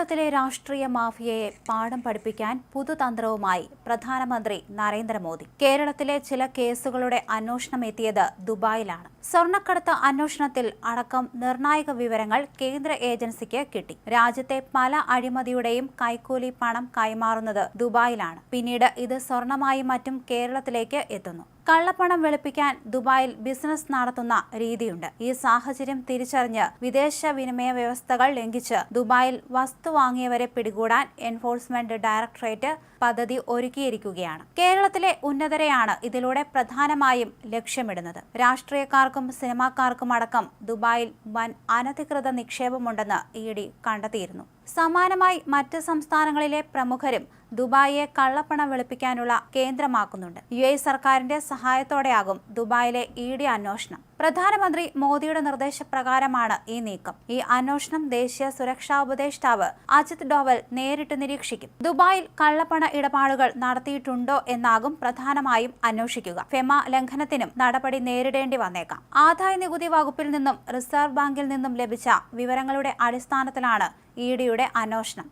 കേരളത്തിലെ രാഷ്ട്രീയ മാഫിയയെ പാഠം പഠിപ്പിക്കാൻ പുതുതന്ത്രവുമായി പ്രധാനമന്ത്രി നരേന്ദ്രമോദി. കേരളത്തിലെ ചില കേസുകളുടെ അന്വേഷണം എത്തിയത് ദുബായിലാണ്. സ്വർണ്ണക്കടത്ത് അന്വേഷണത്തിൽ അടക്കം നിർണായക വിവരങ്ങൾ കേന്ദ്ര ഏജൻസിക്ക് കിട്ടി. രാജ്യത്തെ പല അഴിമതിയുടെയും കൈക്കൂലി പണം കൈമാറുന്നത് ദുബായിലാണ്. പിന്നീട് ഇത് സ്വർണമായും മറ്റും കേരളത്തിലേക്ക് എത്തുന്നു. കള്ളപ്പണം വെളുപ്പിക്കാൻ ദുബായിൽ ബിസിനസ് നടത്തുന്ന രീതിയുണ്ട്. ഈ സാഹചര്യം തിരിച്ചറിഞ്ഞ് വിദേശ വിനിമയ വ്യവസ്ഥകൾ ലംഘിച്ച് ദുബായിൽ വസ്തു വാങ്ങിയവരെ പിടികൂടാൻ എൻഫോഴ്സ്മെന്റ് ഡയറക്ടറേറ്റ് പദ്ധതി ഒരുക്കിയിരിക്കുകയാണ്. കേരളത്തിലെ ഉന്നതരെയാണ് ഇതിലൂടെ പ്രധാനമായും ലക്ഷ്യമിടുന്നത്. രാഷ്ട്രീയക്കാർക്കും സിനിമാക്കാർക്കും അടക്കം ദുബായിൽ വൻ അനധികൃത നിക്ഷേപമുണ്ടെന്ന് ED കണ്ടെത്തിയിരുന്നു. സമാനമായി മറ്റ് സംസ്ഥാനങ്ങളിലെ പ്രമുഖരും ദുബായിയെ കള്ളപ്പണം വെളുപ്പിക്കാനുള്ള കേന്ദ്രമാക്കുന്നുണ്ട്. UAE സർക്കാരിന്റെ സഹായത്തോടെയാകും ദുബായിലെ ED അന്വേഷണം. പ്രധാനമന്ത്രി മോദിയുടെ നിർദ്ദേശപ്രകാരമാണ് ഈ നീക്കം. ഈ അന്വേഷണം ദേശീയ സുരക്ഷാ ഉപദേഷ്ടാവ് അജിത് ഡോവൽ നേരിട്ട് നിരീക്ഷിക്കും. ദുബായിൽ കള്ളപ്പണ ഇടപാടുകൾ നടത്തിയിട്ടുണ്ടോ എന്നാകും പ്രധാനമായും അന്വേഷിക്കുക. ഫെമ ലംഘനത്തിനും നടപടി നേരിടേണ്ടി വന്നേക്കാം. ആദായ നികുതി വകുപ്പിൽ നിന്നും റിസർവ് ബാങ്കിൽ നിന്നും ലഭിച്ച വിവരങ്ങളുടെ അടിസ്ഥാനത്തിലാണ് EDയുടെ അന്വേഷണം.